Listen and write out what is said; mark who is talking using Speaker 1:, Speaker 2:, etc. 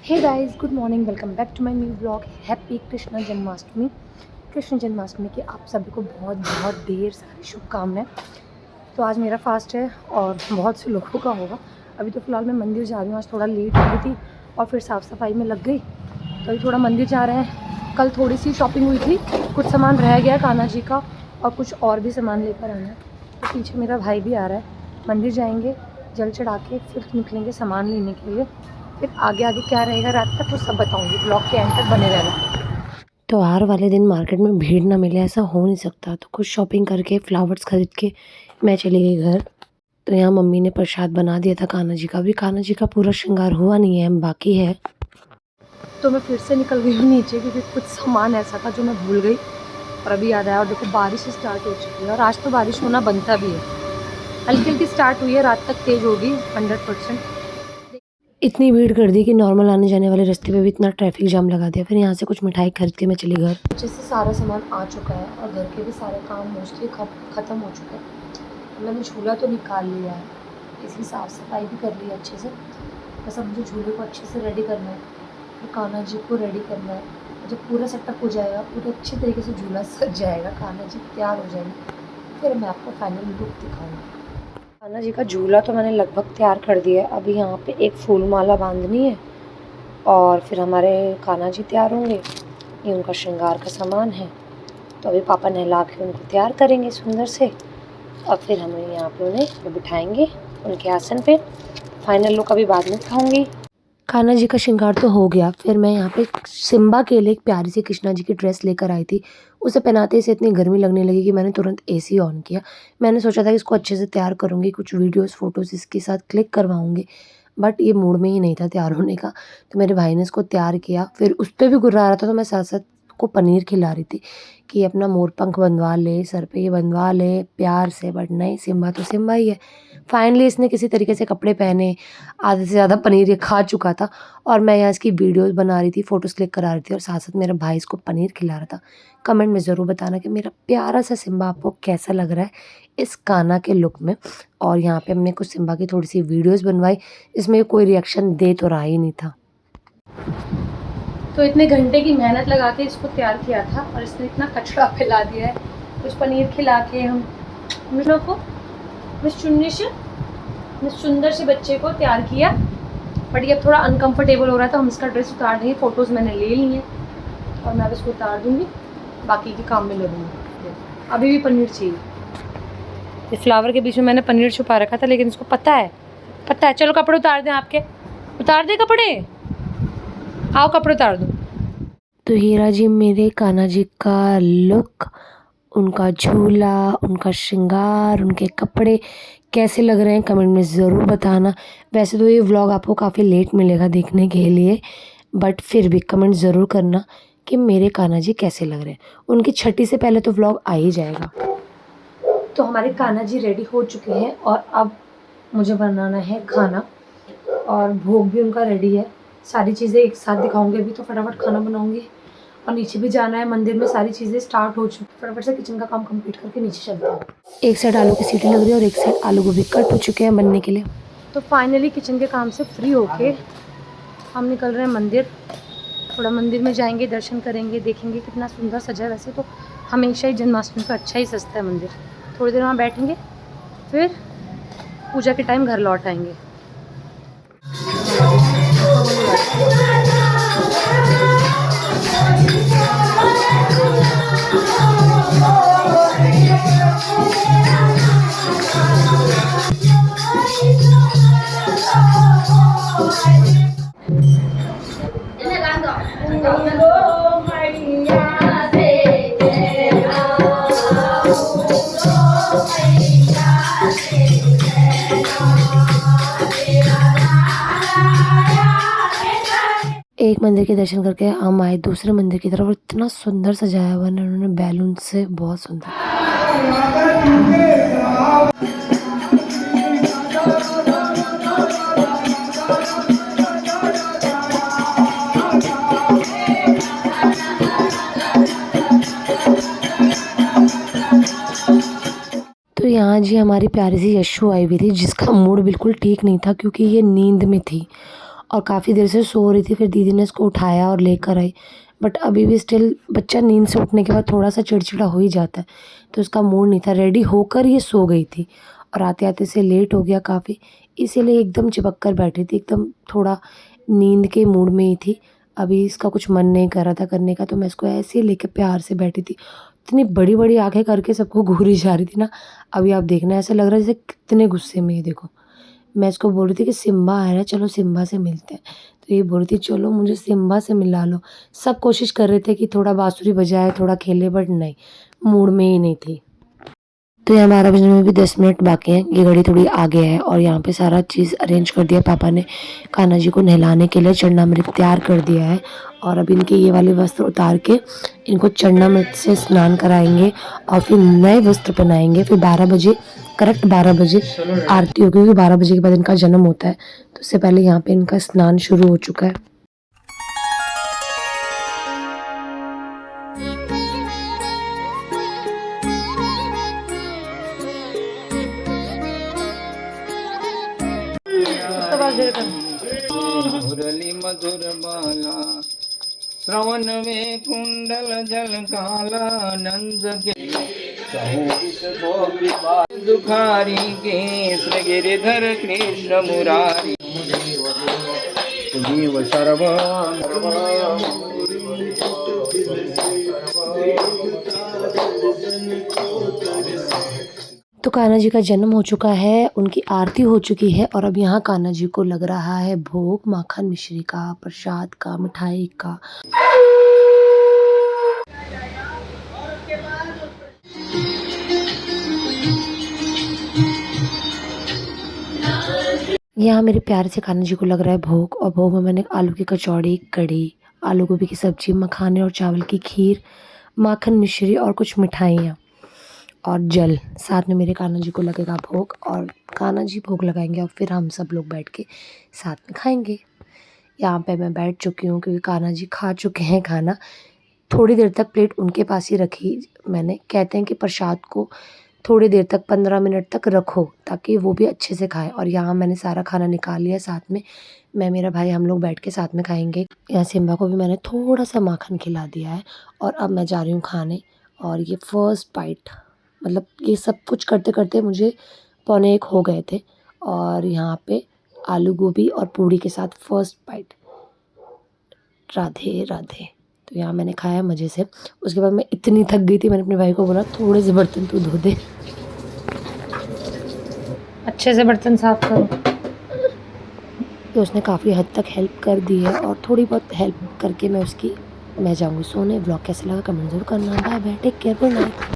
Speaker 1: Hey guys, good morning. Welcome back to my new blog. Happy Krishna Janmashtami. Krishna Janmashtami की आप सभी को बहुत बहुत ढेर सारी शुभकामनाएं। तो आज मेरा फास्ट है और बहुत से लोगों का होगा। अभी तो फ़िलहाल मैं मंदिर जा रही हूँ। आज थोड़ा लेट हो गई थी और फिर साफ़ सफाई में लग गई, तो अभी थोड़ा मंदिर जा रहे हैं। कल थोड़ी सी शॉपिंग हुई थी, कुछ सामान रह गया कान्हा जी का और कुछ और भी सामान लेकर आना है। तो पीछे मेरा भाई भी आ रहा है। मंदिर जाएंगे, जल चढ़ा के फिर निकलेंगे सामान लेने के लिए। फिर आगे आगे क्या रहेगा रात तक वो सब बताऊंगी। ब्लॉग के एंड तक बने रहना। त्योहार वाले दिन मार्केट में भीड़ ना मिले ऐसा हो नहीं सकता, तो कुछ शॉपिंग करके फ्लावर्स खरीद के मैं चली गई घर। तो यहाँ मम्मी ने प्रसाद बना दिया था कान्हा जी का भी। कान्हा जी का पूरा श्रृंगार हुआ नहीं है, बाकी है। तो मैं फिर से निकल गई हूँ नीचे, क्योंकि कुछ सामान ऐसा था जो मैं भूल गई और अभी याद आया। और देखो बारिश स्टार्ट हो चुकी है और आज तो बारिश होना बनता भी है। हल्की हल्की स्टार्ट हुई है, रात तक तेज़ होगी 100%। इतनी भीड़ कर दी कि नॉर्मल आने जाने वाले रास्ते पे भी इतना ट्रैफिक जाम लगा दिया। फिर यहाँ से कुछ मिठाई खरीद के मैं चली घर। जैसे सारा सामान आ चुका है और घर के भी सारे काम मोस्टली ख़त्म हो चुके हैं। मैंने झूला तो निकाल लिया है, इसकी साफ़ सफाई भी कर ली है अच्छे से। बस अब मुझे झूले को अच्छे से रेडी करना है, फिर कान्हा जी को रेडी करना है। जब पूरा सेटअप हो जाएगा, पूरे अच्छे तरीके से झूला सज जाएगा, कान्हा जी तैयार हो जाएंगे, फिर मैं आपको फाइनल लुक दिखाऊँगी। कान्हा जी का झूला तो मैंने लगभग तैयार कर दिया है। अभी यहाँ पे एक फूल माला बांधनी है और फिर हमारे कान्हा जी तैयार होंगे। ये उनका श्रृंगार का सामान है। तो अभी पापा नहला के उनको तैयार करेंगे सुंदर से और फिर हम यहाँ पे उन्हें बिठाएंगे उनके आसन पे। फाइनल लुक अभी बाद में दिखाऊंगी। कान्हा जी का श्रृंगार तो हो गया। फिर मैं यहाँ पे सिम्बा के लिए एक प्यारी सी कृष्णा जी की ड्रेस लेकर आई थी। उसे पहनाते ही से इतनी गर्मी लगने लगी कि मैंने तुरंत एसी ऑन किया। मैंने सोचा था कि इसको अच्छे से तैयार करूँगी, कुछ वीडियोस फोटोज़ इसके साथ क्लिक करवाऊँगी, बट ये मूड में ही नहीं था तैयार होने का। तो मेरे भाई ने इसको तैयार किया, फिर उस पे भी गुर्रा रहा था, तो मैं साथ-साथ को पनीर खिला रही थी कि अपना मोर पंख बंधवा ले, सर पे ये बंधवा ले प्यार से। बट नहीं, सिम्बा तो सिम्बा ही है। फाइनली इसने किसी तरीके से कपड़े पहने, आधे से ज़्यादा पनीर ये खा चुका था और मैं यहाँ इसकी वीडियोज़ बना रही थी, फ़ोटोज़ क्लिक करा रही थी और साथ-साथ मेरा भाई इसको पनीर खिला रहा था। कमेंट में ज़रूर बताना कि मेरा प्यारा सा सिम्बा आपको कैसा लग रहा है इस कान्हा के लुक में। और यहाँ पे हमने कुछ सिम्बा की थोड़ी-सी वीडियोज़ बनवाई, इसमें कोई रिएक्शन दे तो रहा ही नहीं था। तो इतने घंटे की मेहनत लगा के इसको तैयार किया था और इसने इतना कचरा फैला दिया है। कुछ पनीर खिला के हम लोगों को इस सुंदर से बच्चे को तैयार किया। बट ये अब थोड़ा अनकंफर्टेबल हो रहा था। हम इसका ड्रेस उतार देंगे, फ़ोटोज़ मैंने ले ली हैं और मैं अब इसको उतार दूँगी, बाकी के काम में लगूँगी। अभी भी पनीर चाहिए। इस फ्लावर के बीच में मैंने पनीर छुपा रखा था, लेकिन इसको पता है। चलो कपड़े उतार दें आपके, उतार दे कपड़े, आओ कपड़े उतार दो। तो हीरा जी मेरे कान्हा जी का लुक, उनका झूला, उनका श्रृंगार, उनके कपड़े कैसे लग रहे हैं कमेंट में ज़रूर बताना। वैसे तो ये व्लॉग आपको काफ़ी लेट मिलेगा देखने के लिए, बट फिर भी कमेंट ज़रूर करना कि मेरे कान्हा जी कैसे लग रहे हैं। उनकी छठी से पहले तो व्लॉग आ ही जाएगा। तो हमारे कान्हा जी रेडी हो चुके हैं और अब मुझे बनाना है खाना और भोग भी उनका रेडी है। सारी चीज़ें एक साथ दिखाऊंगी। अभी तो फटाफट खाना बनाऊंगी और नीचे भी जाना है, मंदिर में सारी चीज़ें स्टार्ट हो चुकी। फटाफट से किचन का काम कंप्लीट करके नीचे चलते हैं। एक साइड आलू की सीटी लग रही है और एक साइड आलू गोभी कट हो चुके हैं बनने के लिए। तो फाइनली किचन के काम से फ्री होके हम निकल रहे हैं मंदिर। थोड़ा मंदिर में जाएंगे, दर्शन करेंगे, देखेंगे कितना सुंदर सजा है। वैसे तो हमेशा ही जन्माष्टमी का अच्छा ही सजता है मंदिर। थोड़ी देर वहाँ बैठेंगे, फिर पूजा के टाइम घर लौट आएंगे। एक मंदिर के दर्शन करके हम आए दूसरे मंदिर की तरफ और इतना सुंदर सजाया हुआ है उन्होंने बैलून से, बहुत सुंदर। तो यहाँ जी हमारी प्यारी सी यशु आई हुई थी, जिसका मूड बिल्कुल ठीक नहीं था क्योंकि ये नींद में थी और काफ़ी देर से सो रही थी। फिर दीदी ने इसको उठाया और लेकर आई, बट अभी भी स्टिल बच्चा नींद से उठने के बाद थोड़ा-सा चिड़चिड़ा हो ही जाता है, तो उसका मूड नहीं था। रेडी होकर ये सो गई थी और आते-आते से लेट हो गया काफ़ी, इसीलिए एकदम चिपक कर बैठी थी, एकदम थोड़ा नींद के मूड में ही थी। अभी इसका कुछ मन नहीं कर रहा था करने का, तो मैं इसको ऐसे ही लेके प्यार से बैठी थी। इतनी बड़ी-बड़ी आँखें करके सबको घूरी जा रही थी ना, अभी आप देखना ऐसा लग रहा है जैसे कितने गुस्से में है देखो। मैं इसको बोल रही थी कि सिम्बा आ रहा है, चलो सिम्बा से मिलते हैं। तो ये बोल रही थी चलो मुझे सिम्बा से मिला लो। सब कोशिश कर रहे थे कि थोड़ा बाँसुरी बजाए, थोड़ा खेले, बट नहीं, मूड में ही नहीं थी। तो यहाँ 12 बजने में भी 10 मिनट बाकी हैं। ये घड़ी थोड़ी आगे है और यहाँ पे सारा चीज़ अरेंज कर दिया पापा ने। कान्हा जी को नहलाने के लिए चरणामृत तैयार कर दिया है और अब इनके ये वाले वस्त्र उतार के इनको चरणामृत से स्नान कराएंगे और फिर नए वस्त्र पहनाएंगे। फिर 12 बजे, करेक्ट 12 बजे आरती होगी, क्योंकि 12 बजे के बाद इनका जन्म होता है। तो उससे पहले यहाँ पे इनका स्नान शुरू हो चुका है।
Speaker 2: मुरली मधुर बाला श्रवण में कुंडल जल काला नंद के दुखारी कृष्ण गिरिधर कृष्ण मुरारी देव सर्व
Speaker 1: तो कान्हा जी का जन्म हो चुका है, उनकी आरती हो चुकी है और अब यहाँ कान्हा जी को लग रहा है भोग माखन मिश्री का, प्रसाद का, मिठाई का। यहाँ मेरे प्यारे से कान्हा जी को लग रहा है भोग, और भोग में मैंने आलू की कचौड़ी, कढ़ी, आलू गोभी की सब्जी, मखाने और चावल की खीर, माखन मिश्री और कुछ मिठाइयाँ और जल। साथ में मेरे कान्हा जी को लगेगा भोग और कान्हा जी भोग लगाएंगे और फिर हम सब लोग बैठ के साथ में खाएंगे। यहाँ पे मैं बैठ चुकी हूँ क्योंकि कान्हा जी खा चुके हैं खाना। थोड़ी देर तक प्लेट उनके पास ही रखी मैंने। कहते हैं कि प्रसाद को थोड़ी देर तक 15 मिनट तक रखो ताकि वो भी अच्छे से खाएं। और यहाँ मैंने सारा खाना निकाल लिया, साथ में मैं, मेरा भाई, हम लोग बैठ के साथ में खाएंगे। यहाँ सिम्बा को भी मैंने थोड़ा सा माखन खिला दिया है और अब मैं जा रही हूँ खाने। और ये फर्स्ट बाइट, मतलब ये सब कुछ करते करते मुझे 12:45 हो गए थे और यहाँ पे आलू गोभी और पूड़ी के साथ फर्स्ट बाइट। राधे राधे। तो यहाँ मैंने खाया मज़े से। उसके बाद मैं इतनी थक गई थी, मैंने अपने भाई को बोला थोड़े से बर्तन तू धो दे, अच्छे से बर्तन साफ करो। तो उसने काफ़ी हद तक हेल्प कर दी है और थोड़ी बहुत हेल्प करके मैं जाऊँगी सोने। व्लॉग कैसे लगा कमेंट ज़रूर करना। Bye bye, take care, good night.